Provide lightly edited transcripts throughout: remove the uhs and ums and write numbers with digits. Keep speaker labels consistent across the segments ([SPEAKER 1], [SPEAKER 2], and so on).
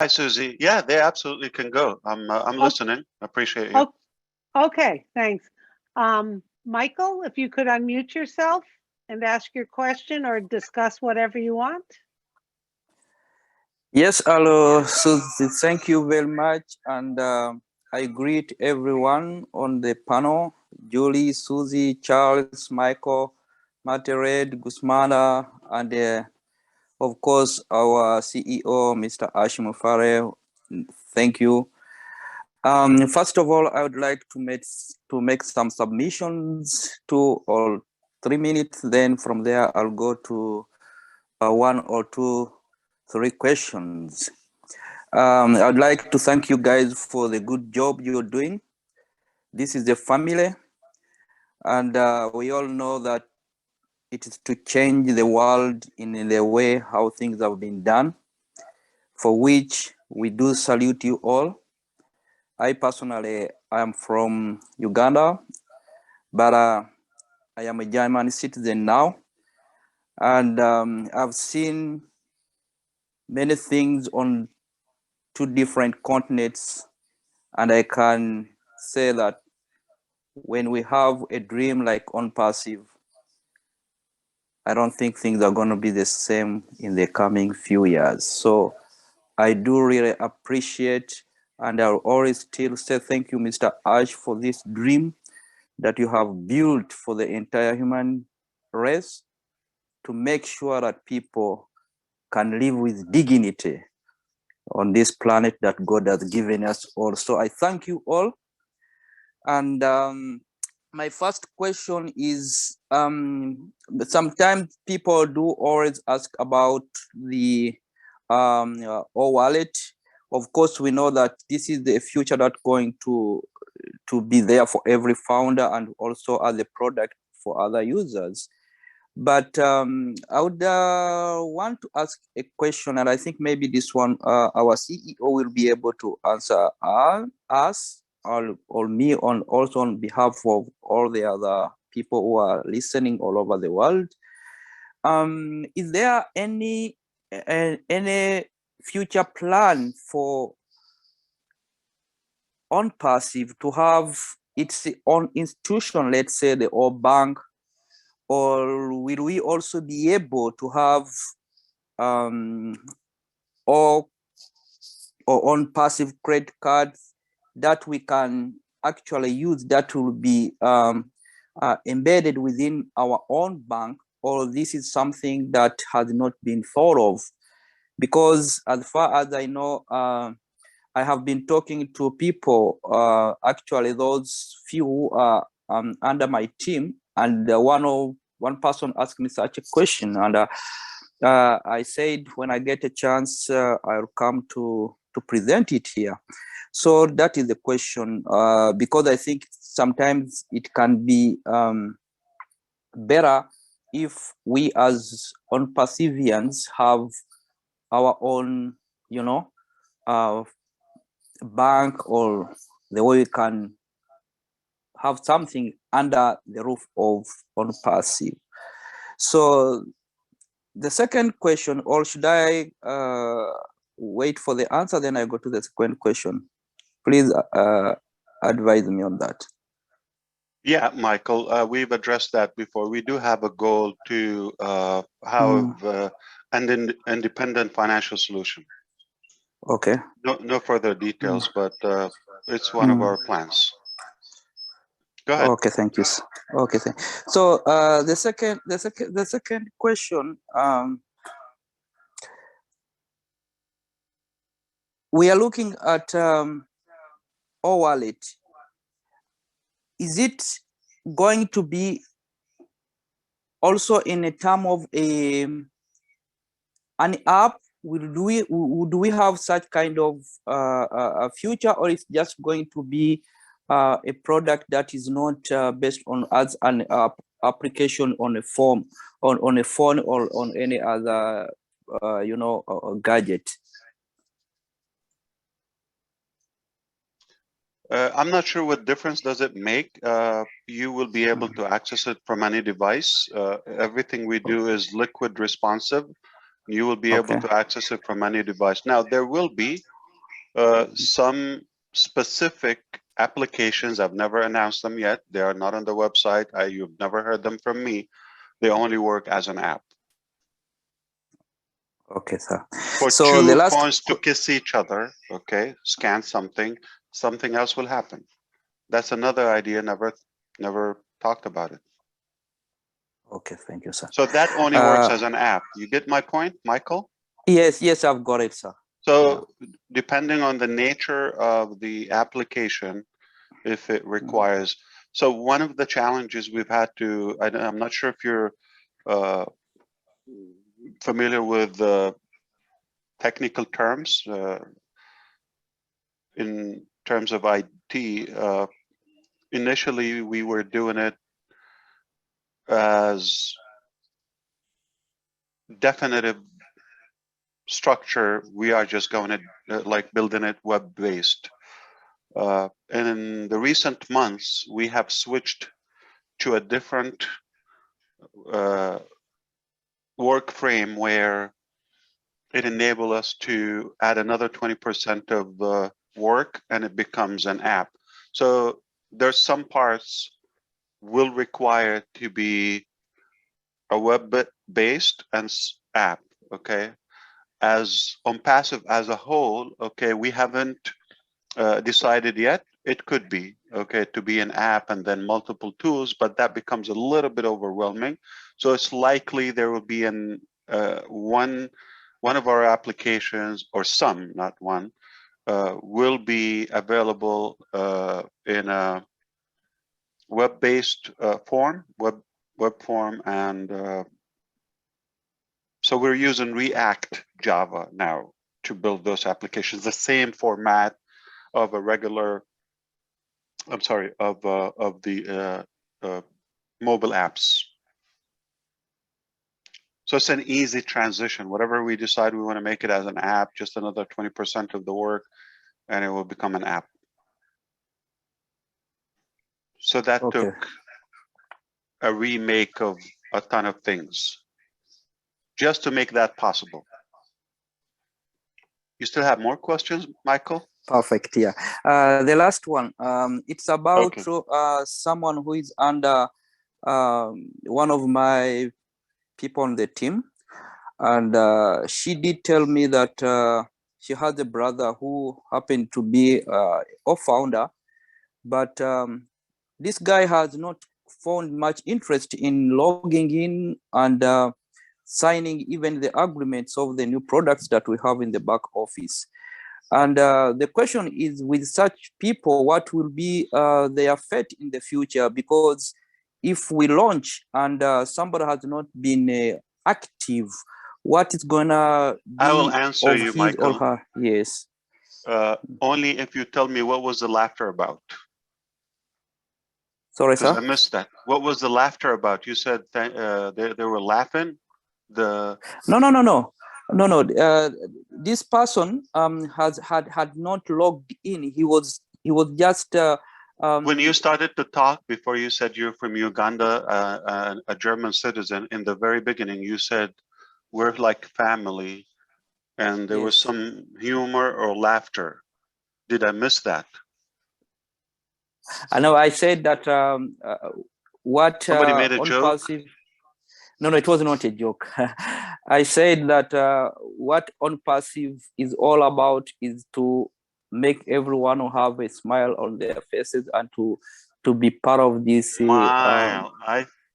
[SPEAKER 1] Hi, Susie. Yeah, they absolutely can go. I'm listening. Appreciate you.
[SPEAKER 2] Okay, thanks. Michael, if you could unmute yourself and ask your question or discuss whatever you want.
[SPEAKER 3] Yes, hello, Susie. Thank you very much. And I greet everyone on the panel, Julie, Susie, Charles, Michael, Matered, Gusmana, and of course, our CEO, Mr. Mufareh. Thank you. First of all, I would like to make some submissions, 2 or 3 minutes. Then from there, I'll go to 1 or 2, 3 questions. I'd like to thank you guys for the good job you're doing. This is a family, and we all know that it is to change the world in the way how things have been done, for which we do salute you all. I personally am from Uganda, but I am a German citizen now, and I've seen many things on 2 different continents, and I can say that when we have a dream like ONPASSIVE, I don't think things are going to be the same in the coming few years. So I do really appreciate, and I'll always still say thank you, Mr. Ash, for this dream that you have built for the entire human race, to make sure that people can live with dignity on this planet that God has given us all. So I thank you all. And my first question is, sometimes people do always ask about the wallet. Of course, we know that this is the future that's going to be there for every founder, and also as a product for other users. But I would want to ask a question, and I think maybe this one our CEO will be able to answer us or me, on also on behalf of all the other people who are listening all over the world. Is there any future plan for ONPASSIVE to have its own institution, let's say the old bank, or will we also be able to have or ONPASSIVE credit cards that we can actually use, that will be embedded within our own bank, or this is something that has not been thought of? Because as far as I know, I have been talking to people, actually those few who are under my team, and one person asked me such a question, and I said when I get a chance, I'll come to present it here. So that is the question, because I think sometimes it can be better if we as ONPASSIVians have our own, bank, or the way we can have something under the roof of ONPASSIVE. So the second question, or should I wait for the answer, then I go to the second question? Please advise me on that.
[SPEAKER 1] Yeah, Michael, we've addressed that before. We do have a goal to have an independent financial solution.
[SPEAKER 3] Okay.
[SPEAKER 1] No further details, but it's one of our plans. Go ahead.
[SPEAKER 3] Okay, thank you. Okay, so the second question, we are looking at wallet. Is it going to be also in a term of an app? Do we have such kind of a future, or it's just going to be a product that is not based on as an application on a phone, on a phone, or on any other gadget?
[SPEAKER 1] I'm not sure what difference does it make. You will be able to access it from any device. Everything we do is liquid responsive. You will be able to access it from any device. Now, there will be some specific applications. I've never announced them yet. They are not on the website. You've never heard them from me. They only work as an app.
[SPEAKER 3] Okay, sir.
[SPEAKER 1] For
[SPEAKER 3] So
[SPEAKER 1] two
[SPEAKER 3] the last
[SPEAKER 1] phones to kiss each other, okay, scan something else will happen. That's another idea, never talked about it.
[SPEAKER 3] Okay, thank you, sir.
[SPEAKER 1] So that only works as an app. You get my point, Michael?
[SPEAKER 3] Yes, I've got it, sir.
[SPEAKER 1] So depending on the nature of the application, if it requires, so one of the challenges we've had to, I'm not sure if you're familiar with the technical terms in terms of IT. Initially, we were doing it as definitive structure. We are just going to like building it web-based. And in the recent months, we have switched to a different work frame where it enables us to add another 20% of the work, and it becomes an app. So there's some parts will require to be a web-based and app, okay? As ONPASSIVE as a whole, okay, we haven't decided yet. It could be, okay, to be an app and then multiple tools, but that becomes a little bit overwhelming. So it's likely there will be one of our applications, or some, not one, will be available in a web-based form, web form, and so we're using React Java now to build those applications, the same format of a regular, I'm sorry, of the mobile apps. So it's an easy transition. Whatever we decide we want to make it as an app, just another 20% of the work, and it will become an app. So that took a remake of a ton of things just to make that possible. You still have more questions, Michael?
[SPEAKER 3] Perfect. Yeah. The last one. It's about someone who is under one of my people on the team, and she did tell me that she had a brother who happened to be a founder, but this guy has not found much interest in logging in and signing even the agreements of the new products that we have in the back office. And the question is, with such people, what will be their fate in the future? Because if we launch and somebody has not been active, what is gonna be
[SPEAKER 1] I will answer
[SPEAKER 3] of
[SPEAKER 1] you,
[SPEAKER 3] his
[SPEAKER 1] Michael.
[SPEAKER 3] or her? Yes.
[SPEAKER 1] Only if you tell me what was the laughter about.
[SPEAKER 3] Sorry, sir?
[SPEAKER 1] I missed that. What was the laughter about? You said they were laughing?
[SPEAKER 3] No. This person had not logged in. He was just
[SPEAKER 1] when you started to talk, before you said you're from Uganda, a German citizen, in the very beginning you said we're like family, and there was some humor or laughter. Did I miss that?
[SPEAKER 3] I know I said that what
[SPEAKER 1] somebody made a joke.
[SPEAKER 3] No, it was not a joke. I said that what ONPASSIVE is all about is to make everyone who have a smile on their faces and to be part of this.
[SPEAKER 1] Smile.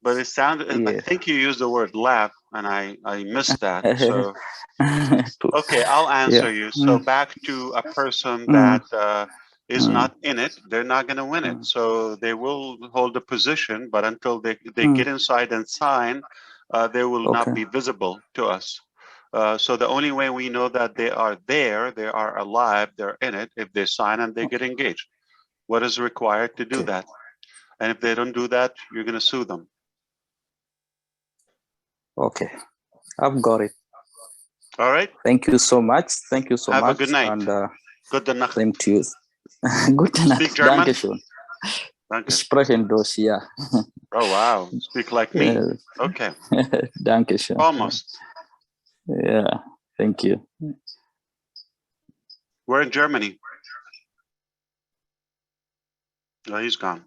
[SPEAKER 1] But it sounded. I think you used the word laugh, and I missed that. So okay, I'll answer you. So back to a person that is not in it, they're not going to win it. So they will hold a position, but until they get inside and sign, they will not be visible to us. So the only way we know that they are there, they are alive, they're in it, if they sign and they get engaged. What is required to do that? And if they don't do that, you're going to sue them.
[SPEAKER 3] Okay, I've got it.
[SPEAKER 1] All right.
[SPEAKER 3] Thank you so much. Thank you so much.
[SPEAKER 1] Have a good night.
[SPEAKER 3] And
[SPEAKER 1] Gute Nacht.
[SPEAKER 3] Same to you. Gute Nacht.
[SPEAKER 1] Speak German?
[SPEAKER 3] Dankeschön.
[SPEAKER 1] Danke.
[SPEAKER 3] Sprechen Deutsch, ja.
[SPEAKER 1] Oh, wow. Speak like me. Okay.
[SPEAKER 3] Dankeschön.
[SPEAKER 1] Almost.
[SPEAKER 3] Yeah, thank you.
[SPEAKER 1] We're in Germany. Oh, he's gone.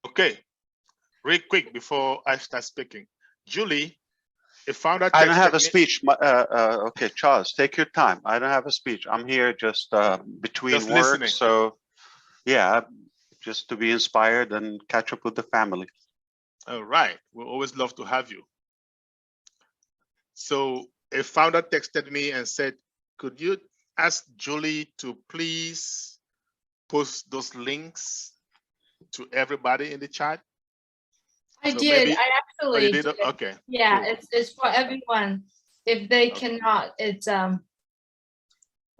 [SPEAKER 4] Okay, real quick before I start speaking. Julie, a founder
[SPEAKER 1] I don't have a
[SPEAKER 4] texted me-
[SPEAKER 1] speech. Okay, Charles, take your time. I don't have a speech. I'm here just between
[SPEAKER 4] Just
[SPEAKER 1] work.
[SPEAKER 4] listening.
[SPEAKER 1] So, yeah, just to be inspired and catch up with the family.
[SPEAKER 4] All right, we'll always love to have you. So a founder texted me and said, could you ask Julie to please post those links to everybody in the chat?
[SPEAKER 5] I
[SPEAKER 4] So
[SPEAKER 5] did.
[SPEAKER 4] maybe-
[SPEAKER 5] I actually
[SPEAKER 4] did?
[SPEAKER 5] did.
[SPEAKER 4] Okay.
[SPEAKER 5] Yeah,
[SPEAKER 4] cool.
[SPEAKER 5] it's for everyone. If they
[SPEAKER 4] Okay.
[SPEAKER 5] cannot, it's let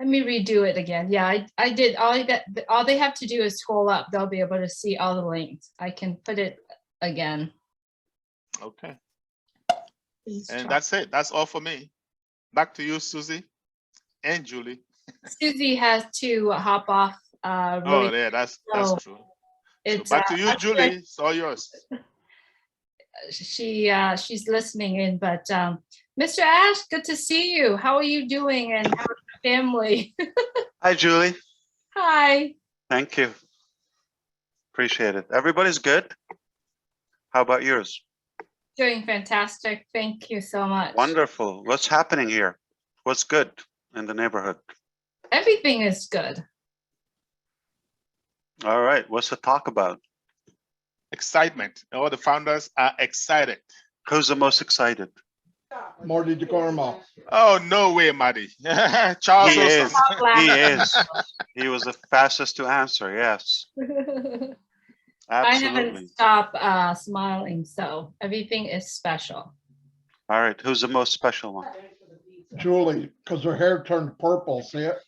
[SPEAKER 5] me redo it again. Yeah, I did. All they have to do is scroll up. They'll be able to see all the links. I can put it again.
[SPEAKER 4] Okay.
[SPEAKER 5] Please
[SPEAKER 4] And
[SPEAKER 5] try.
[SPEAKER 4] that's it. That's all for me. Back to you, Susie and Julie.
[SPEAKER 5] Susie has to hop off.
[SPEAKER 4] Oh,
[SPEAKER 5] Really,
[SPEAKER 4] yeah, that's
[SPEAKER 5] so
[SPEAKER 4] true. So
[SPEAKER 5] it's
[SPEAKER 4] back to you,
[SPEAKER 5] I feel
[SPEAKER 4] Julie.
[SPEAKER 5] like
[SPEAKER 4] It's all yours.
[SPEAKER 5] she's listening in, but Mr. Ash, good to see you. How are you doing, and how's the family?
[SPEAKER 1] Hi, Julie.
[SPEAKER 5] Hi.
[SPEAKER 1] Thank you. Appreciate it. Everybody's good. How about yours?
[SPEAKER 5] Doing fantastic. Thank you so much.
[SPEAKER 1] Wonderful. What's happening here? What's good in the neighborhood?
[SPEAKER 5] Everything is good.
[SPEAKER 1] All right. What's the talk about?
[SPEAKER 4] Excitement. All the founders are excited.
[SPEAKER 1] Who's the most excited?
[SPEAKER 6] Marty DeGarmo.
[SPEAKER 4] Oh, no way, Maddie. Charles
[SPEAKER 1] He
[SPEAKER 4] also.
[SPEAKER 1] is. He is. He was the fastest to answer. Yes.
[SPEAKER 5] I
[SPEAKER 1] Absolutely.
[SPEAKER 5] haven't stopped smiling, so everything is special.
[SPEAKER 1] All right. Who's the most special one?
[SPEAKER 6] Julie, because her hair turned purple, see it?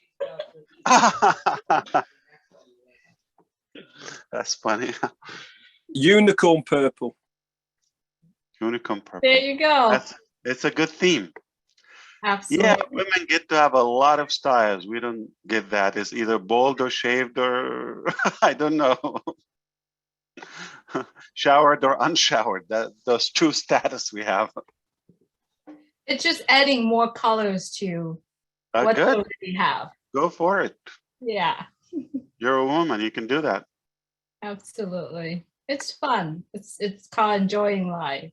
[SPEAKER 1] That's funny.
[SPEAKER 7] Unicorn purple.
[SPEAKER 1] Unicorn purple.
[SPEAKER 5] There you go.
[SPEAKER 1] It's a good theme.
[SPEAKER 5] Absolutely.
[SPEAKER 1] Yeah, women get to have a lot of styles. We don't get that. It's either bald or shaved or I don't know. Showered or unshowered. Those two status we have.
[SPEAKER 5] It's just adding more colors to what they
[SPEAKER 1] Good.
[SPEAKER 5] already have.
[SPEAKER 1] Go for it.
[SPEAKER 5] Yeah,
[SPEAKER 1] You're a woman. You can do that.
[SPEAKER 5] absolutely. It's fun. It's called enjoying life.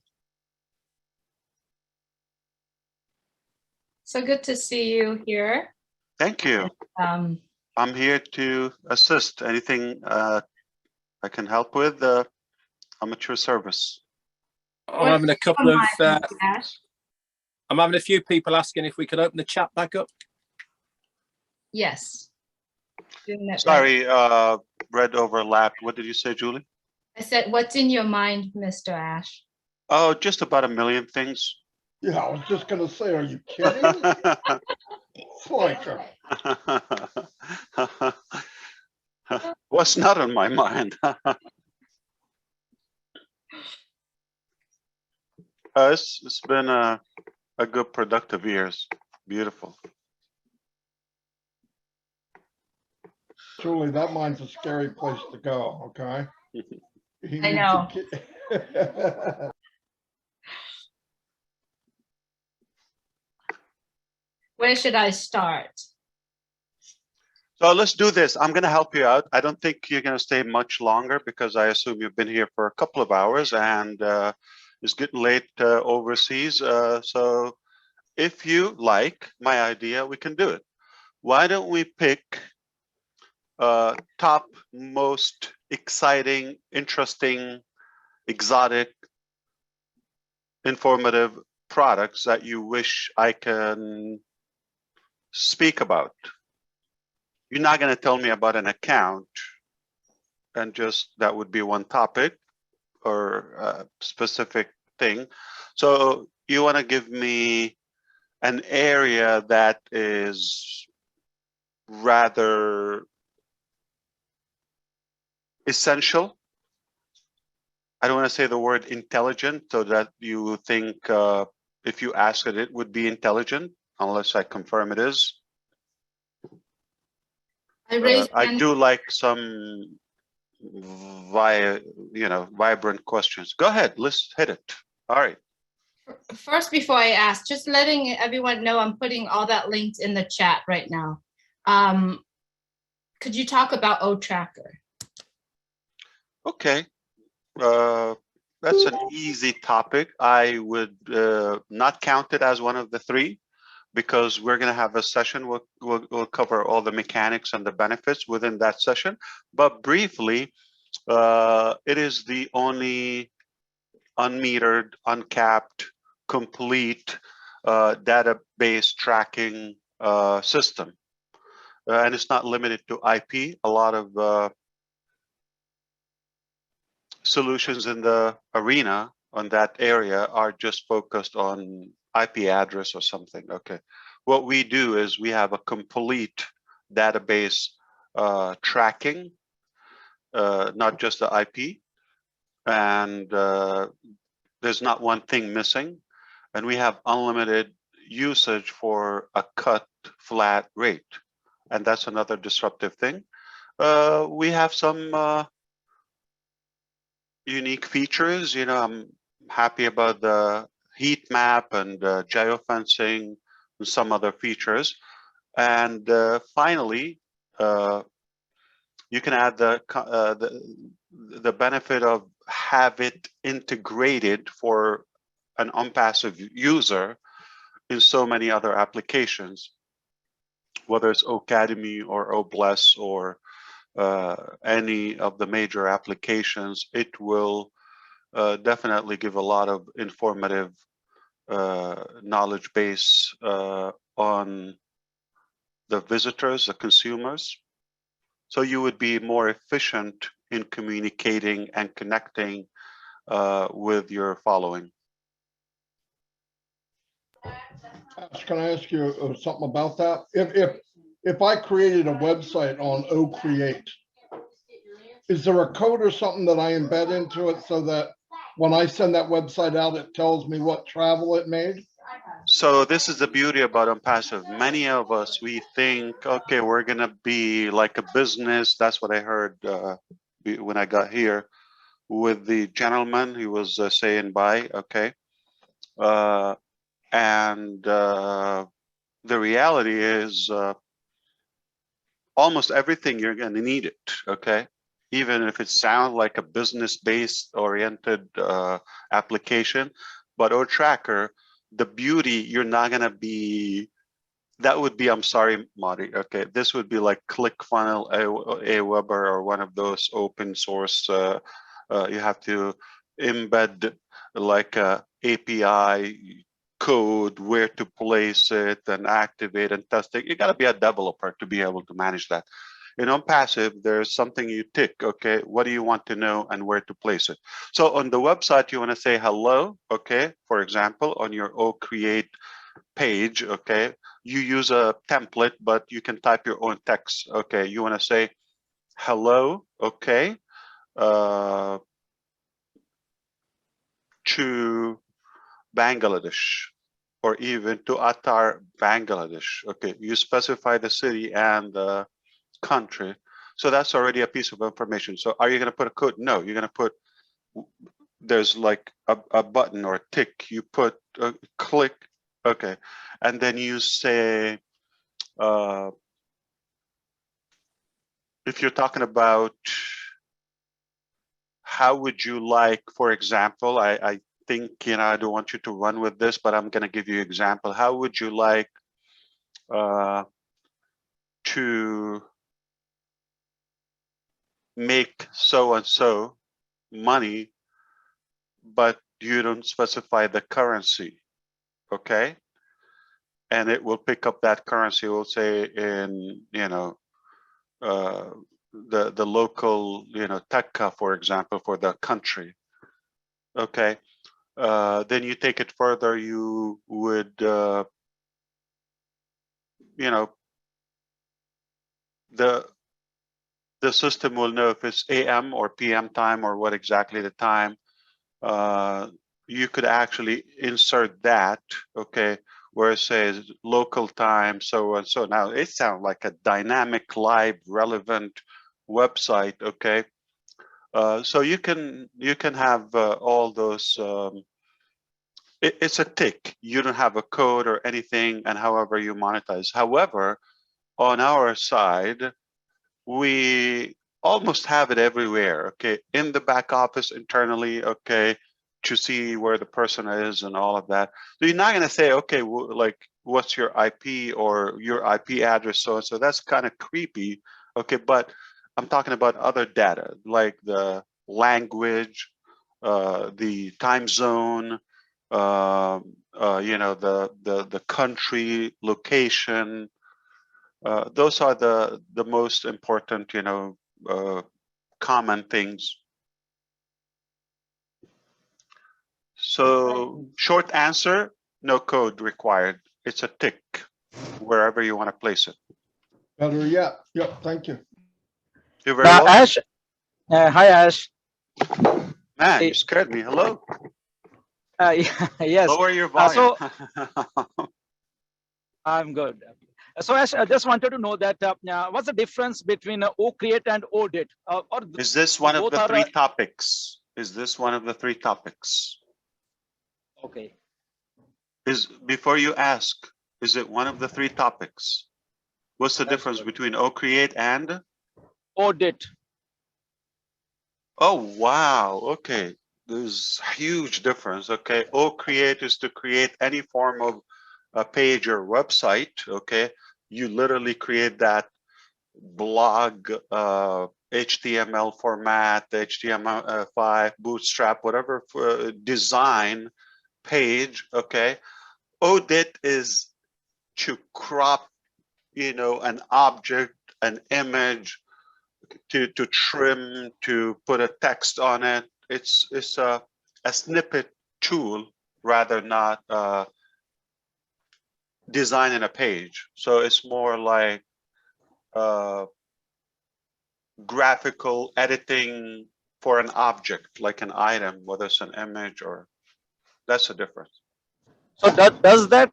[SPEAKER 5] So good to see you here.
[SPEAKER 1] Thank you.
[SPEAKER 5] Um,
[SPEAKER 1] I'm here to assist. Anything I can help with, amateur service.
[SPEAKER 7] I'm having a couple of.
[SPEAKER 5] Ash?
[SPEAKER 7] I'm having a few people asking if we could open the chat back up.
[SPEAKER 5] Yes. Doing that right.
[SPEAKER 1] Sorry, red overlapped. What did you say, Julie?
[SPEAKER 5] I said, what's in your mind, Mr. Ash?
[SPEAKER 1] Oh, just about a million things.
[SPEAKER 6] Yeah, I was just gonna say, are you kidding? Fleischer.
[SPEAKER 1] What's not on my mind? It's been a good productive years. Beautiful.
[SPEAKER 6] Julie, that mine's a scary place to go, okay?
[SPEAKER 5] I know. Where should I start?
[SPEAKER 1] So let's do this. I'm going to help you out. I don't think you're going to stay much longer because I assume you've been here for a couple of hours and it's getting late overseas. So if you like my idea, we can do it. Why don't we pick top most exciting, interesting, exotic, informative products that you wish I can speak about? You're not going to tell me about an account and just that would be one topic or a specific thing. So you want to give me an area that is rather essential. I don't want to say the word intelligent so that you think if you ask it, it would be intelligent, unless I confirm it is.
[SPEAKER 5] I raised
[SPEAKER 1] I do like some vibrant questions. Go ahead, let's hit it. All right.
[SPEAKER 5] First, before I ask, just letting everyone know I'm putting all that links in the chat right now. Could you talk about O-Tracker?
[SPEAKER 1] Okay. That's an easy topic. I would not count it as one of the three, because we're going to have a session. We'll cover all the mechanics and the benefits within that session. But briefly, it is the only unmetered, uncapped, complete database tracking system. And it's not limited to IP. A lot of solutions in the arena on that area are just focused on IP address or something. Okay. What we do is we have a complete database tracking, not just the IP. And there's not one thing missing. And we have unlimited usage for a cut flat rate. And that's another disruptive thing. We have some unique features. I'm happy about the heat map and geofencing and some other features. And finally, you can add the benefit of have it integrated for an ONPASSIVE user in so many other applications, whether it's Ocademy or OBLESS or any of the major applications. It will definitely give a lot of informative knowledge base on the visitors, the consumers. So you would be more efficient in communicating and connecting with your following.
[SPEAKER 6] Can I ask you something about that? If I created a website on OCreate, is there a code or something that I embed into it so that when I send that website out, it tells me what travel it made?
[SPEAKER 1] So this is the beauty about ONPASSIVE. Many of us, we think, okay, we're going to be like a business. That's what I heard when I got here with the gentleman who was saying bye. Okay. And the reality is almost everything you're going to need it. Okay. Even if it sounds like a business-based oriented application, but O-Tracker, the beauty, you're not going to be, that would be, I'm sorry, Mari, okay, this would be like ClickFunnels, Aweber, or one of those open source, you have to embed like a API code, where to place it and activate and test it. You got to be a developer to be able to manage that. In ONPASSIVE, there's something you tick, okay, what do you want to know and where to place it? So on the website, you want to say hello, okay, for example, on your OCreate page, okay, you use a template, but you can type your own text, okay, you want to say hello, okay, to Bangladesh, or even to Attar, Bangladesh, okay, you specify the city and the country. So that's already a piece of information. So are you going to put a code? No, you're going to put, there's like a button or a tick. You put click, okay. And then you say, if you're talking about how would you like, for example, I think, I don't want you to run with this, but I'm going to give you an example. How would you like to make so-and-so money, but you don't specify the currency, okay? And it will pick up that currency, we'll say in, the local, tekka, for example, for the country, okay? Then you take it further, you would, the system will know if it's AM or PM time or what exactly the time. You could actually insert that, okay, where it says local time, so and so. Now it sounds like a dynamic, live, relevant website, okay? So you can have all those. It's a tick. You don't have a code or anything, and however you monetize. However, on our side, we almost have it everywhere. Okay, in the back office internally. Okay, to see where the person is and all of that. So you're not going to say, okay, like what's your IP or your IP address, so and so. That's kind of creepy. Okay, but I'm talking about other data like the language, the time zone, you know, the country, location. Those are the most important, you know, common things. So short answer, no code required. It's a tick wherever you want to place it.
[SPEAKER 6] Better yet. Yep, thank you.
[SPEAKER 1] You're very welcome.
[SPEAKER 8] Ash, hi Ash.
[SPEAKER 1] Man, you scared me. Hello.
[SPEAKER 8] Yes.
[SPEAKER 1] Lower your volume.
[SPEAKER 8] I'm good. So Ash, I just wanted to know that what's the difference between OCreate and ODit?
[SPEAKER 1] Is this one of the three topics? Is this one of the three topics?
[SPEAKER 8] Okay.
[SPEAKER 1] Before you ask, is it one of the three topics? What's the difference between OCreate and
[SPEAKER 8] ODit?
[SPEAKER 1] Oh, wow. Okay. There's a huge difference. Okay. OCreate is to create any form of a page or website. Okay. You literally create that blog, HTML format, HTML5, Bootstrap, whatever design page. Okay. ODit is to crop, you know, an object, an image, to trim, to put a text on it. It's a snippet tool rather not designing a page. So it's more like graphical editing for an object, like an item, whether it's an image or that's the difference.
[SPEAKER 8] So does that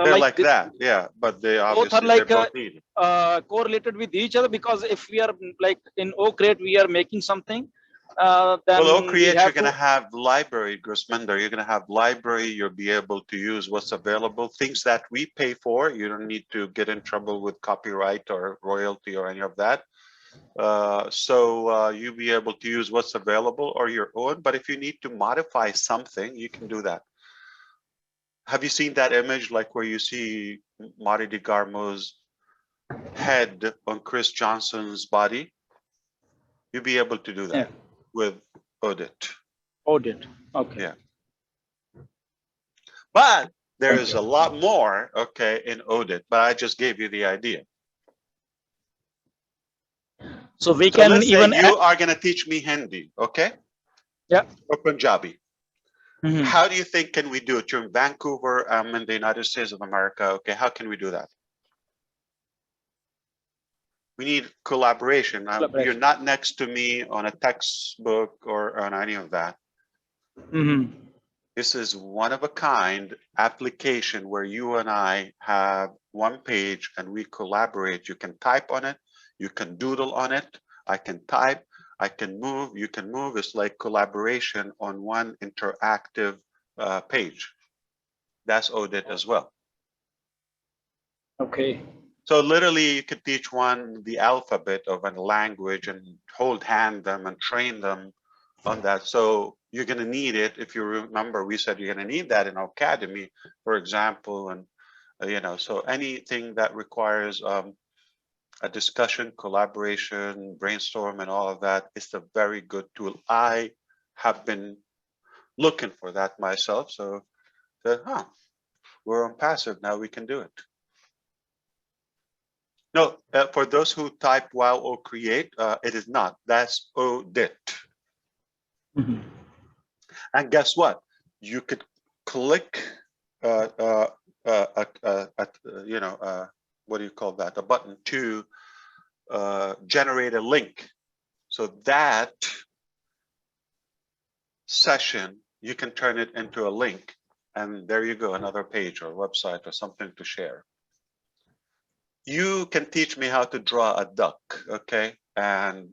[SPEAKER 1] they're like that, yeah, but they obviously
[SPEAKER 8] both are like
[SPEAKER 1] they're both needed.
[SPEAKER 8] Correlated with each other, because if we are like in OCreate, we are making something. Then
[SPEAKER 1] well, OCreate, you're going to have library, Grossmender. You're going to have library. You'll be able to use what's available. Things that we pay for, you don't need to get in trouble with copyright or royalty or any of that. So you'll be able to use what's available or your own. But if you need to modify something, you can do that. Have you seen that image, like where you see Marty DeGarmo's head on Chris Johnson's body? You'll be able to do that with ODit.
[SPEAKER 8] ODit, okay.
[SPEAKER 1] Yeah. But there is a lot more, okay, in ODit, but I just gave you the idea.
[SPEAKER 8] So we can
[SPEAKER 1] let's
[SPEAKER 8] even
[SPEAKER 1] say you are going to teach me Hindi, okay?
[SPEAKER 8] Yeah.
[SPEAKER 1] Or Punjabi. How do you think can we do it? You're in Vancouver, I'm in the United States of America. Okay, how can we do that? We need collaboration. You're not next to me on a textbook or on any of that. This is one of a kind application where you and I have one page and we collaborate. You can type on it, you can doodle on it, I can type, I can move, you can move. It's like collaboration on one interactive page. That's ODit as well.
[SPEAKER 8] Okay.
[SPEAKER 1] So literally you could teach one the alphabet of a language and hold hand them and train them on that. So you're going to need it. If you remember, we said you're going to need that in Academy, for example, and you know, so anything that requires a discussion, collaboration, brainstorm, and all of that is a very good tool. I have been looking for that myself. So, we're on passive now. We can do it. No, for those who type wow or create, it is not. That's ODit. And guess what? You could click, you know, what do you call that? A button to generate a link. So that session, you can turn it into a link. And there you go, another page or website or something to share. you can teach me how to draw a duck, okay? And,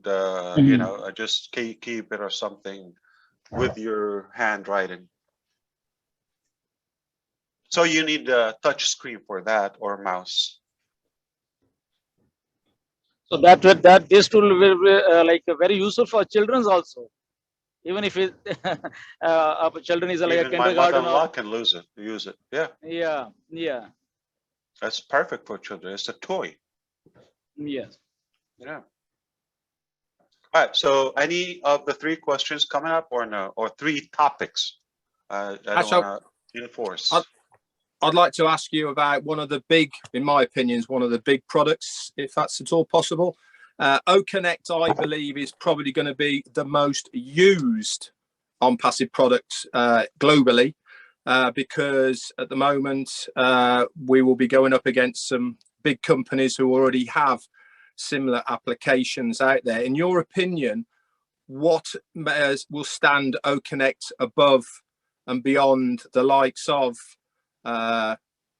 [SPEAKER 1] you know, I just keep it or something with your handwriting. So you need a touch screen for that or mouse.
[SPEAKER 8] So that this tool will be like very useful for children also. Even if it, children is like
[SPEAKER 1] Even
[SPEAKER 8] a
[SPEAKER 1] my
[SPEAKER 8] kindergarten
[SPEAKER 1] mother-in-law
[SPEAKER 8] or
[SPEAKER 1] can use it. Yeah.
[SPEAKER 8] yeah, yeah,
[SPEAKER 1] That's perfect for children. It's a toy.
[SPEAKER 8] yes.
[SPEAKER 1] Yeah. All right. So any of the 3 questions coming up or no? Or 3 topics? I don't want to enforce.
[SPEAKER 7] I'd like to ask you about one of the big, in my opinion, one of the big products, if that's at all possible. OConnect, I believe, is probably going to be the most used ONPASSIVE product globally, because at the moment we will be going up against some big companies who already have similar applications out there. In your opinion, what will stand OConnect above and beyond the likes of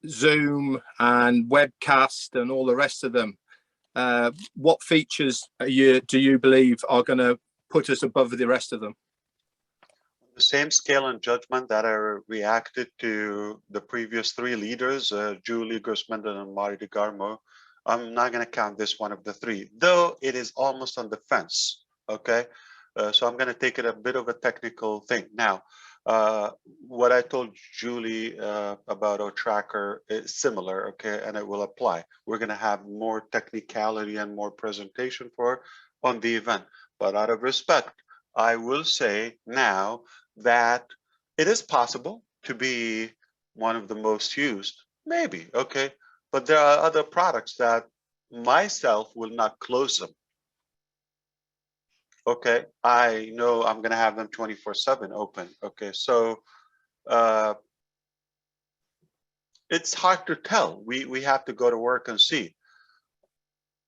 [SPEAKER 7] Zoom and Webcast and all the rest of them? What features do you believe are going to put us above the rest of them?
[SPEAKER 1] The same scale and judgment that I reacted to the previous 3 leaders, Julie Gersmenden and Mari DeGarmo, I'm not going to count this one of the 3, though it is almost on the fence. Okay, so I'm going to take it a bit of a technical thing. Now, what I told Julie about OTracker is similar, okay, and it will apply. We're going to have more technicality and more presentation for on the event, but out of respect, I will say now that it is possible to be one of the most used, maybe, okay, but there are other products that myself will not close them. Okay, I know I'm going to have them 24/7 open. Okay, so it's hard to tell. We have to go to work and see.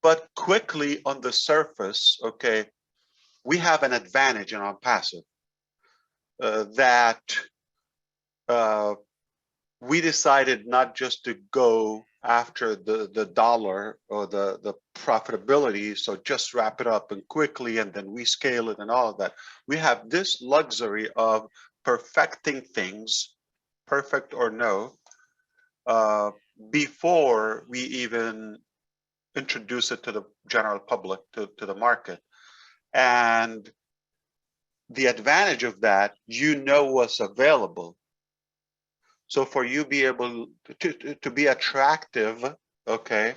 [SPEAKER 1] But quickly on the surface, okay, we have an advantage in ONPASSIVE that we decided not just to go after the dollar or the profitability, so just wrap it up and quickly and then we scale it and all of that. We have this luxury of perfecting things, perfect or no, before we even introduce it to the general public, to the market. And the advantage of that, you know what's available. So for you be able to be attractive, okay,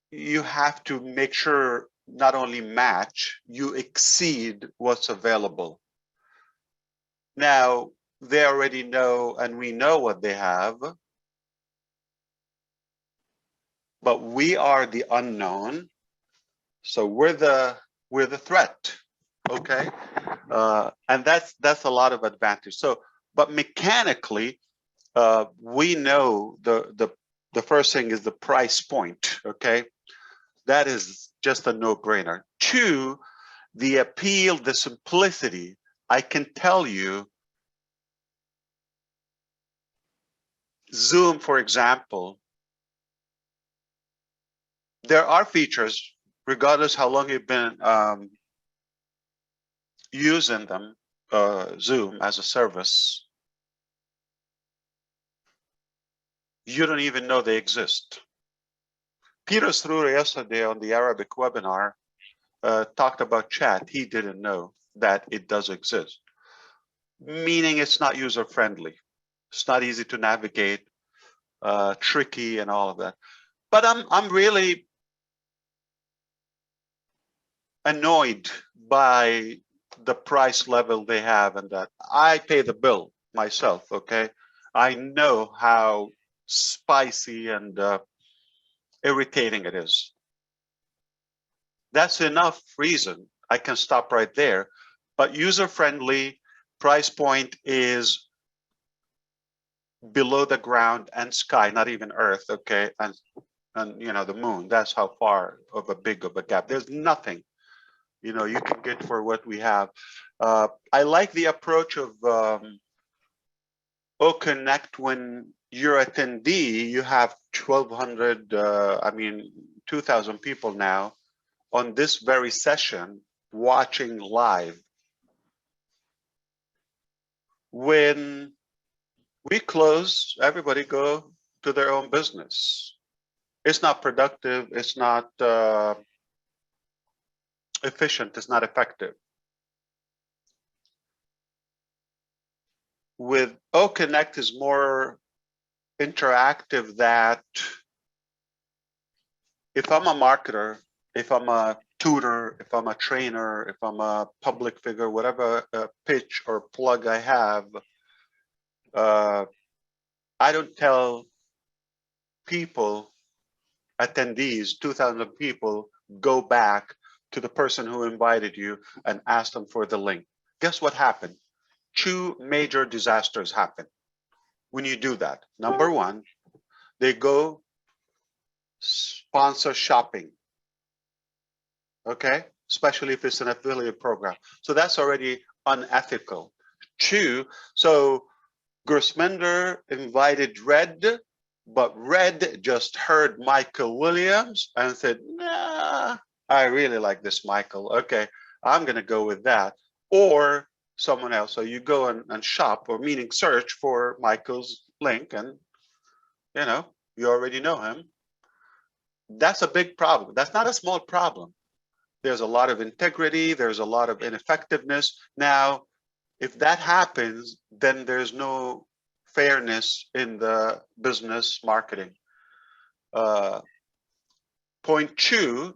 [SPEAKER 1] you have to make sure not only match, you exceed what's available. Now, they already know and we know what they have, but we are the unknown. So we're the threat, okay? And that's a lot of advantage. So, but mechanically, we know the first thing is the price point, okay? That is just a no-brainer. 2, the appeal, the simplicity. I can tell you, Zoom, for example, there are features, regardless how long you've been using them, Zoom as a service, you don't even know they exist. Peter Sroor yesterday on the Arabic webinar talked about chat. He didn't know that it does exist, meaning it's not user-friendly. It's not easy to navigate, tricky and all of that. But I'm really annoyed by the price level they have, and that I pay the bill myself, okay? I know how spicy and irritating it is. That's enough reason. I can stop right there. But user-friendly, price point is below the ground and sky, not even Earth, okay? And you know, the moon, that's how far of a big of a gap. There's nothing, you know, you can get for what we have. I like the approach of OConnect when your attendee, you have 1,200, 2,000 people now on this very session watching live. When we close, everybody go to their own business. It's not productive. It's not efficient. It's not effective. With OConnect is more interactive, that if I'm a marketer, if I'm a tutor, if I'm a trainer, if I'm a public figure, whatever pitch or plug I have, I don't tell people, attendees, 2,000 people, go back to the person who invited you and ask them for the link. Guess what happened? Two major disasters happen when you do that. Number one, they go sponsor shopping, okay? Especially if it's an affiliate program. So that's already unethical. Two, so Gersminder invited Red, but Red just heard Michael Williams and said, nah, I really like this Michael. Okay, I'm gonna go with that. Or someone else. So you go and shop, or meaning search for Michael's link, and you already know him. That's a big problem. That's not a small problem. There's a lot of integrity. There's a lot of ineffectiveness. Now, if that happens, then there's no fairness in the business marketing. Point two,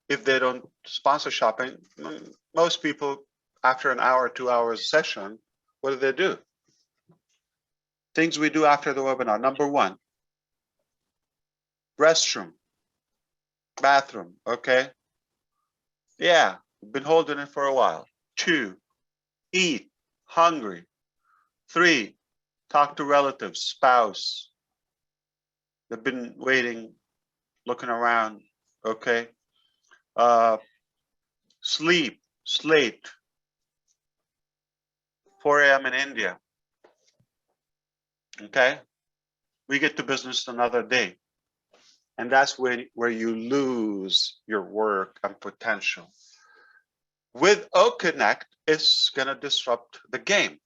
[SPEAKER 1] if they don't sponsor shopping, most people, after an hour, 2 hours session, what do? Things we do after the webinar. Number one, restroom, bathroom, okay? Yeah, been holding it for a while. Two, eat, hungry. Three, talk to relatives, spouse. They've been waiting, looking around, okay? Sleep, slate. 4 a.m. in India. Okay? We get to business another day. And that's where you lose your work and potential. With OConnect, it's going to disrupt the game.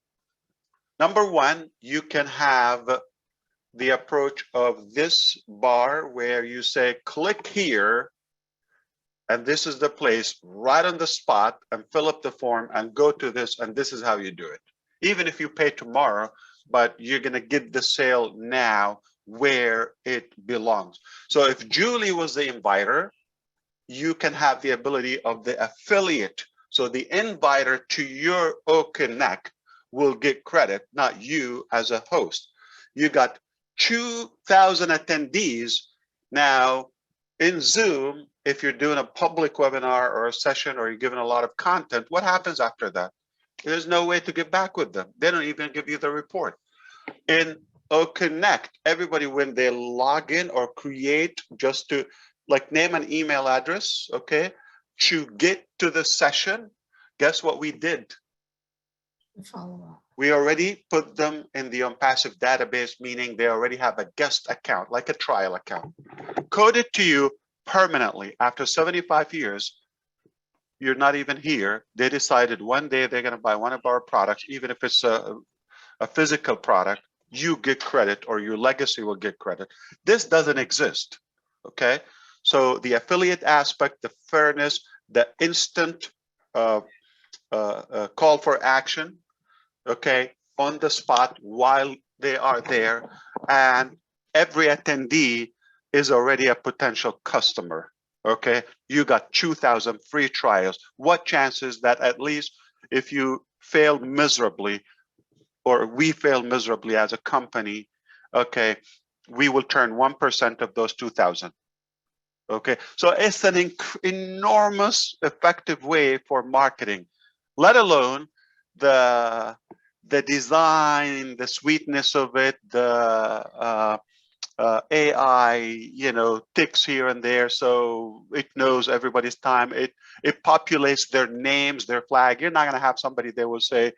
[SPEAKER 1] Number one, you can have the approach of this bar where you say, click here, and this is the place right on the spot, and fill up the form and go to this, and this is how you do it. Even if you pay tomorrow, but you're going to get the sale now where it belongs. So if Julie was the inviter, you can have the ability of the affiliate. So the inviter to your OConnect will get credit, not you as a host. You got 2,000 attendees now in Zoom. If you're doing a public webinar or a session, or you're giving a lot of content, what happens after that? There's no way to get back with them. They don't even give you the report. In OConnect, everybody, when they log in or create, just to like name an email address, okay, to get to the session, guess what we did?
[SPEAKER 5] Follow up.
[SPEAKER 1] We already put them in the ONPASSIVE database, meaning they already have a guest account, like a trial account, coded to you permanently. After 75 years, you're not even here. They decided one day they're going to buy one of our products, even if it's a physical product, you get credit, or your legacy will get credit. This doesn't exist, okay? So the affiliate aspect, the fairness, the instant call for action, okay, on the spot while they are there, and every attendee is already a potential customer, okay? You got 2,000 free trials. What chances that at least if you fail miserably, or we fail miserably as a company, okay, we will turn 1% of those 2,000. Okay, so it's an enormous effective way for marketing, let alone the design, the sweetness of it, the AI, ticks here and there, so it knows everybody's time. It populates their names, their flag. You're not going to have somebody that will say,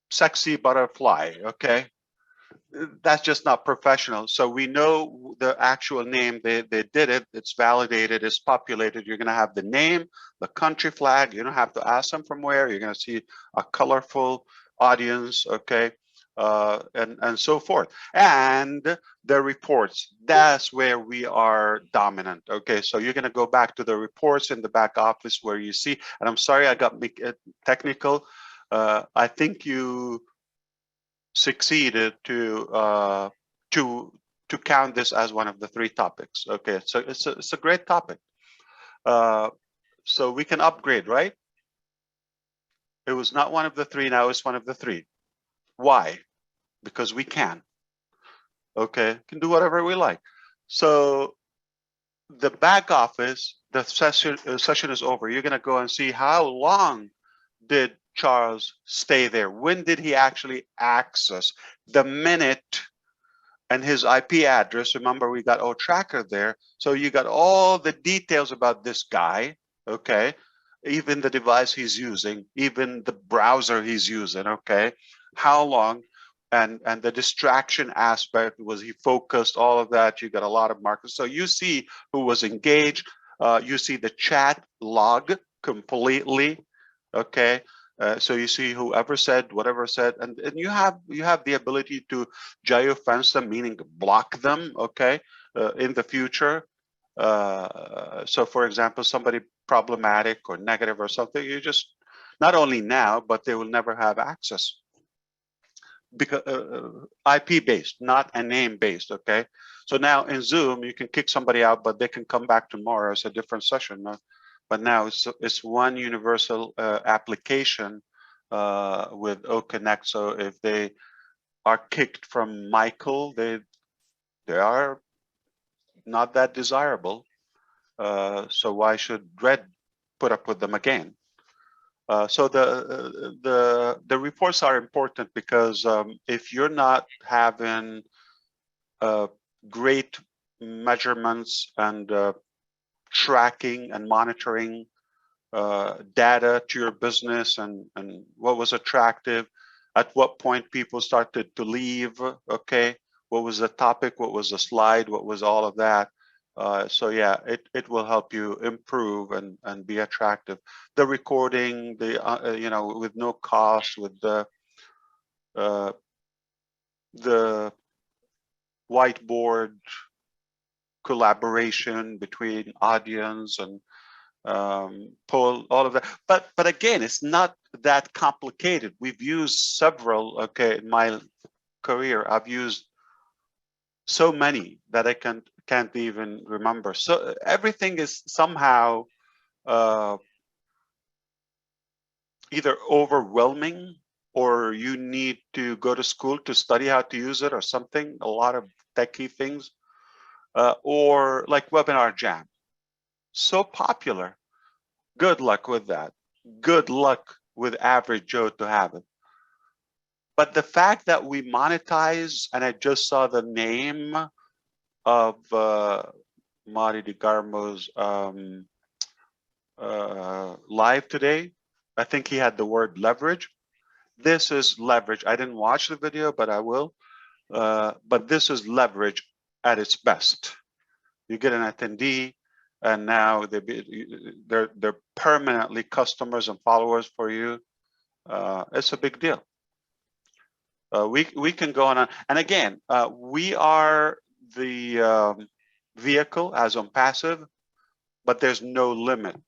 [SPEAKER 1] sexy butterfly, okay? That's just not professional. So we know the actual name, they did it, it's validated, it's populated. You're gonna have the name, the country flag, you don't have to ask them from where, you're gonna see a colorful audience, okay? And so forth. And the reports, that's where we are dominant, okay? So you're gonna go back to the reports in the back office where you see, and I'm sorry I got technical. I think you succeeded to count this as one of the 3 topics. Okay, so it's a great topic. So we can upgrade, right? It was not one of the 3, now it's one of the 3. Why? Because we can. Okay, can do whatever we like. So the back office, the session is over. You're gonna go and see how long did Charles stay there? When did he actually access? The minute and his IP address. Remember, we got tracker there. So you got all the details about this guy, okay? Even the device he's using, even the browser he's using, okay? How long, and the distraction aspect, was he focused, all of that. You got a lot of markers. So you see who was engaged. You see the chat log completely, okay? So you see whoever said whatever said, and you have the ability to geofence them, meaning block them, okay, in the future. So for example, somebody problematic or negative or something, you just, not only now, but they will never have access, because IP based, not a name based, okay? So now in Zoom, you can kick somebody out, but they can come back tomorrow. It's a different session. But now it's one universal application with OConnect. So if they are kicked from Michael, they are not that desirable. So why should Red put up with them again? So the reports are important because if you're not having great measurements and tracking and monitoring data to your business, and what was attractive, at what point people started to leave, okay, what was the topic, what was the slide, what was all of that. So yeah, it will help you improve and be attractive. The recording, the you know, with no cost, with the whiteboard collaboration between audience and poll, all of that. But again, it's not that complicated. We've used several, okay, in my career, I've used so many that I can't even remember. So everything is somehow either overwhelming, or you need to go to school to study how to use it or something, a lot of techie things, or like Webinar Jam. So popular. Good luck with that. Good luck with average Joe to have it. But the fact that we monetize, and I just saw the name of Mari DeGarmo's live today, I think he had the word leverage. This is leverage. I didn't watch the video, but I will. But this is leverage at its best. You get an attendee, and now they're permanently customers and followers for you. It's a big deal. We can go on, and again, we are the vehicle as ONPASSIVE, but there's no limit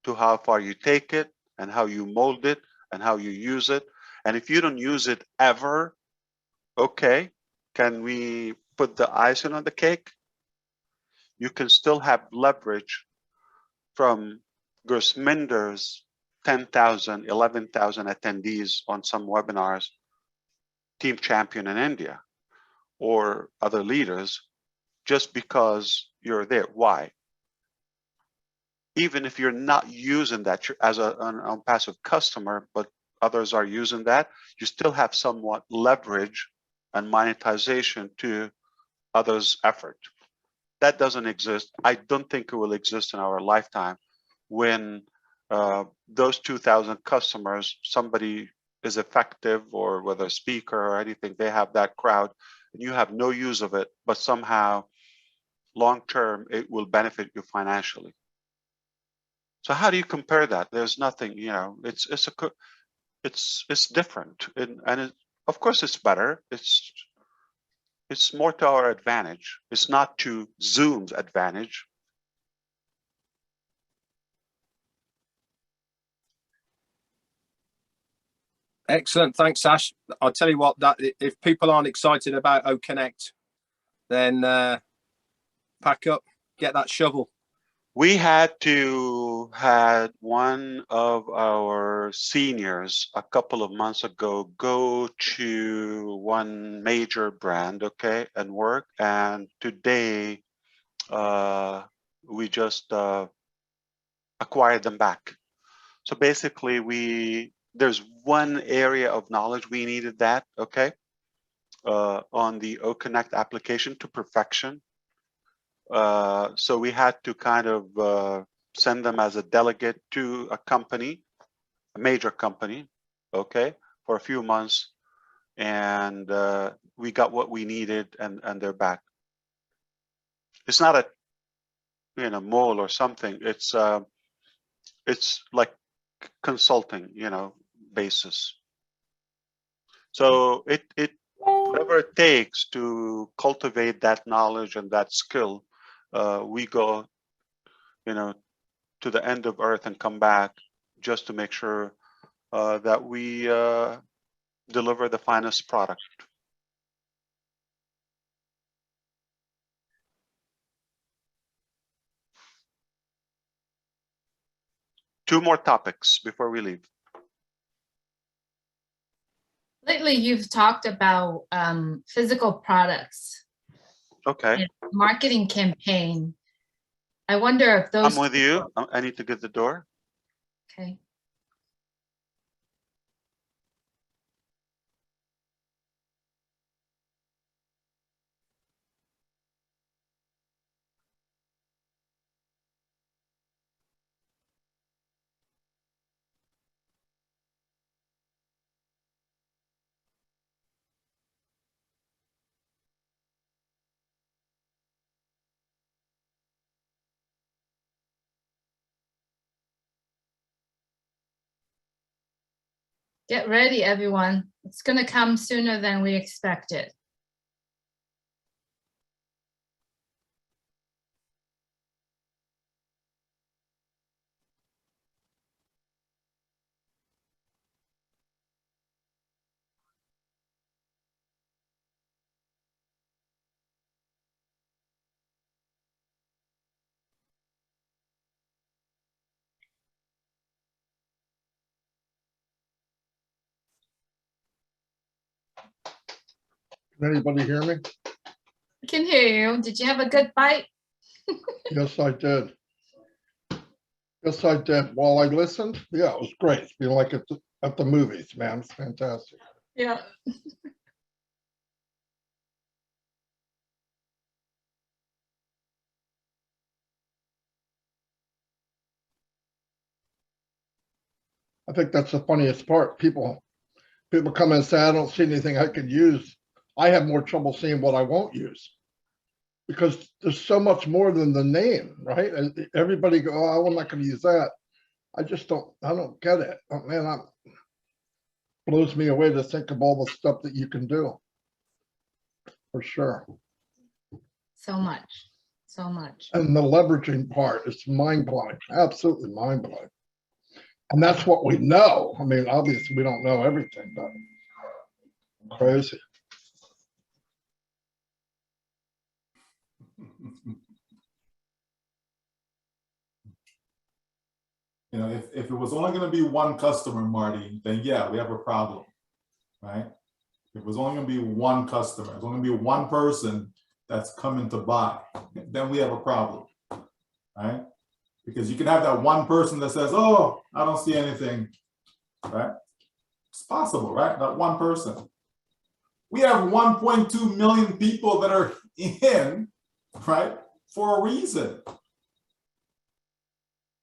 [SPEAKER 1] to how far you take it and how you mold it and how you use it. And if you don't use it ever, okay, can we put the icing on the cake? You can still have leverage from Gersminder's 10,000, 11,000 attendees on some webinars, team champion in India, or other leaders, just because you're there. Why? Even if you're not using that as an ONPASSIVE customer, but others are using that, you still have somewhat leverage and monetization to others' effort. That doesn't exist. I don't think it will exist in our lifetime when those 2,000 customers, somebody is effective, or whether a speaker or anything, they have that crowd, and you have no use of it, but somehow long term it will benefit you financially. So how do you compare that? There's nothing, you know, it's different, and of course it's better. It's more to our advantage. It's not to Zoom's advantage.
[SPEAKER 7] Excellent. Thanks, Ash. I'll tell you what, that if people aren't excited about OConnect, then pack up, get that shovel.
[SPEAKER 1] We had one of our seniors a couple of months ago go to one major brand, okay, and work. And today we just acquired them back. So basically there's one area of knowledge we needed that, okay, on the OConnect application to perfection. So we had to kind of send them as a delegate to a company, a major company, okay, for a few months, and we got what we needed, and they're back. It's not a, you know, mole or something. It's like consulting, you know, basis. So whatever it takes to cultivate that knowledge and that skill, we go, you know, to the end of earth and come back just to make sure that we deliver the finest product. Two more topics before we leave.
[SPEAKER 5] Lately, you've talked about physical products.
[SPEAKER 1] Okay.
[SPEAKER 5] Marketing campaign. I wonder if those.
[SPEAKER 1] I'm with you. I need to get the door.
[SPEAKER 5] Okay. Get ready, everyone. It's going to come sooner than we expected.
[SPEAKER 6] Can anybody hear me?
[SPEAKER 5] I can hear you. Did you have a good bite?
[SPEAKER 6] Yes, I did. Yes, I did. While I listened, yeah, it was great. It's been like at the movies, man. It's fantastic.
[SPEAKER 5] Yeah.
[SPEAKER 6] I think that's the funniest part. People come and say, I don't see anything I could use. I have more trouble seeing what I won't use because there's so much more than the name, right? And everybody go, oh, I'm not going to use that. I don't get it. Oh, man, that blows me away to think of all the stuff that you can do. For sure.
[SPEAKER 5] So much. So much.
[SPEAKER 6] And the leveraging part is mind-blowing, absolutely mind-blowing. And that's what we know. I mean, obviously we don't know everything, but crazy.
[SPEAKER 9] You know, if it was only going to be one customer, Marty, then yeah, we have a problem, right? If it was only going to be one customer, it's only going to be one person that's coming to buy, then we have a problem, right? Because you can have that one person that says, oh, I don't see anything, right? It's possible, right? That one person. We have 1.2 million people that are in, right, for a reason.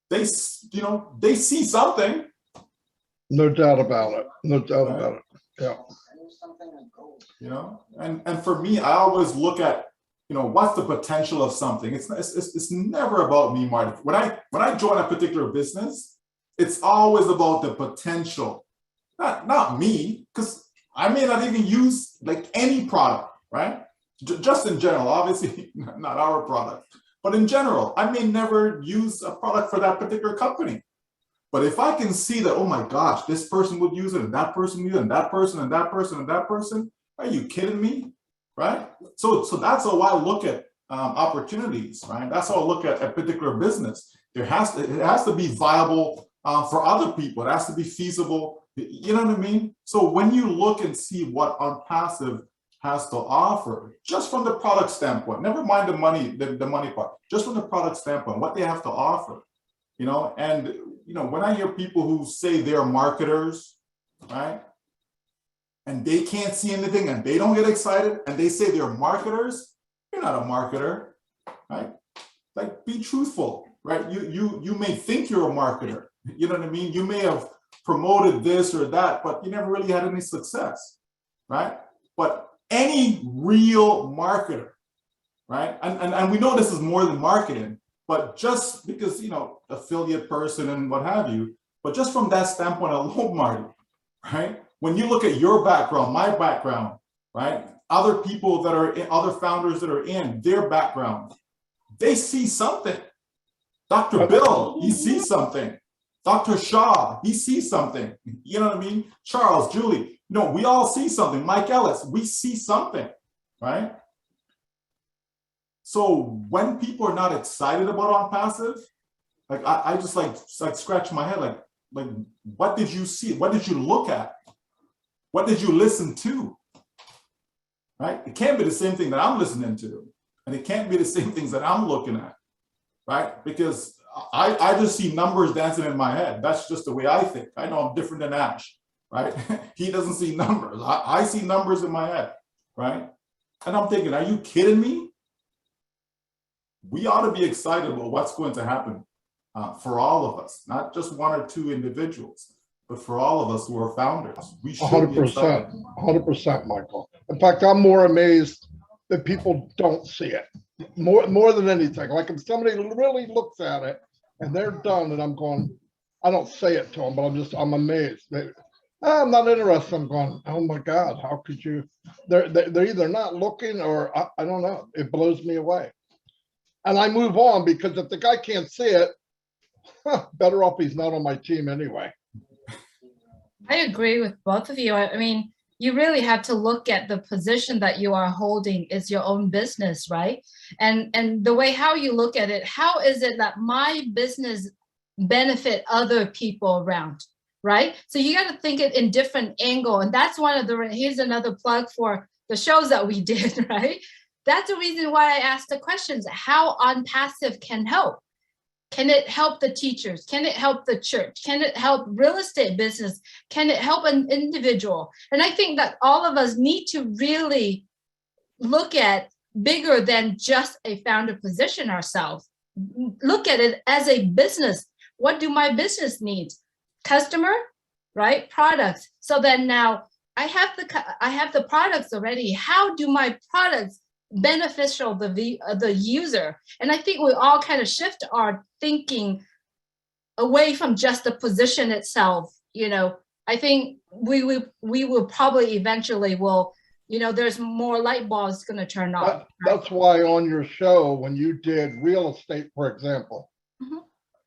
[SPEAKER 9] They see something,
[SPEAKER 6] No doubt about it. No doubt about it. Yeah.
[SPEAKER 9] You know, and for me, I always look at, you know, what's the potential of something. It's never about me, Marty. When I join a particular business, it's always about the potential, not me, because I may not even use like any product, right? Just in general, obviously not our product, but in general, I may never use a product for that particular company. But if I can see that, oh my gosh, this person would use it, and that person would use it, and that person, and that person, and that person, are you kidding me? Right? So that's how I look at opportunities, right? That's how I look at a particular business. It has to be viable for other people. It has to be feasible. You know what I mean? So when you look and see what ONPASSIVE has to offer, just from the product standpoint, never mind the money part, just from the product standpoint, what they have to offer, you know, and you know, when I hear people who say they're marketers, right, and they can't see anything and they don't get excited and they say they're marketers, you're not a marketer, right? Like, be truthful, right? You may think you're a marketer, you know what I mean? You may have promoted this or that, but you never really had any success, right? But any real marketer, right? And we know this is more than marketing, but just because, you know, affiliate person and what have you, but just from that standpoint alone, Marty, right? When you look at your background, my background, right? Other people that are in, other founders that are in their background, they see something. Dr. Bill, he sees something. Dr. Shaw, he sees something. You know what I mean? Charles, Julie, you know, we all see something. Mike Ellis, we see something, right? So when people are not excited about ONPASSIVE, like I just like scratch my head, like what did you see? What did you look at? What did you listen to? Right? It can't be the same thing that I'm listening to, and it can't be the same things that I'm looking at, right? Because I just see numbers dancing in my head. That's just the way I think. I know I'm different than Ash, right? He doesn't see numbers. I see numbers in my head, right? And I'm thinking, are you kidding me? We ought to be excited about what's going to happen for all of us, not just one or two individuals, but for all of us who are founders. We should
[SPEAKER 6] 100%, 100%, Michael. In fact, I'm more amazed that people don't see it more than anything. Like if somebody really looks at it and they're done, and I'm going, I don't say it to them, but I'm amazed. I'm not interested. I'm going, oh my God, how could you? They're either not looking or I don't know. It blows me away. And I move on because if the guy can't see it, better off he's not on my team anyway.
[SPEAKER 5] I agree with both of you. I mean, you really have to look at the position that you are holding is your own business, right? And the way how you look at it, how is it that my business benefit other people around, right? So you got to think it in different angle. And that's one of the, here's another plug for the shows that we did, right? That's the reason why I asked the questions, how ONPASSIVE can help. Can it help the teachers? Can it help the church? Can it help real estate business? Can it help an individual? And I think that all of us need to really look at bigger than just a founder position ourselves. Look at it as a business. What do my business need? Customer, right? Products. So then now I have the products already. How do my products beneficial the user? And I think we all kind of shift our thinking away from just the position itself. You know, I think we will probably eventually will, you know, there's more light bulbs going to turn on.
[SPEAKER 6] That's why on your show, when you did real estate, for example,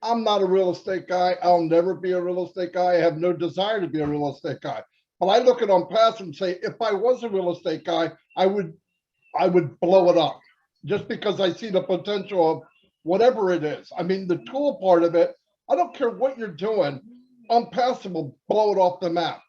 [SPEAKER 6] I'm not a real estate guy. I'll never be a real estate guy. I have no desire to be a real estate guy. But I look at ONPASSIVE and say, if I was a real estate guy, I would blow it up just because I see the potential of whatever it is. I mean, the tool part of it, I don't care what you're doing, ONPASSIVE will blow it off the map.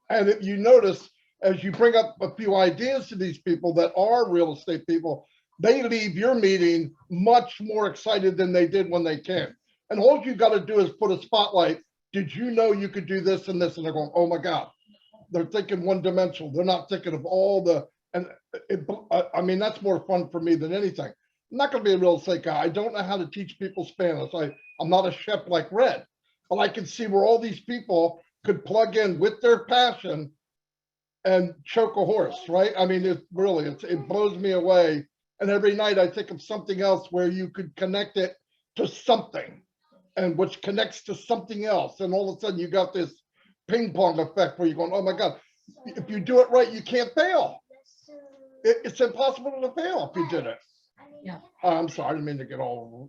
[SPEAKER 6] And if you notice, as you bring up a few ideas to these people that are real estate people, they leave your meeting much more excited than they did when they came. And all you got to do is put a spotlight. Did you know you could do this and this? And they're going, oh my God. They're thinking one dimensional. They're not thinking of all the, and I mean, that's more fun for me than anything. I'm not going to be a real estate guy. I don't know how to teach people Spanish. I'm not a chef like Red, but I can see where all these people could plug in with their passion and choke a horse, right? I mean, it blows me away. And every night I think of something else where you could connect it to something, and which connects to something else. And all of a sudden you got this ping pong effect where you're going, oh my God, if you do it right, you can't fail. It's impossible to fail if you did it.
[SPEAKER 5] Yeah.
[SPEAKER 6] I'm sorry, I didn't mean to get all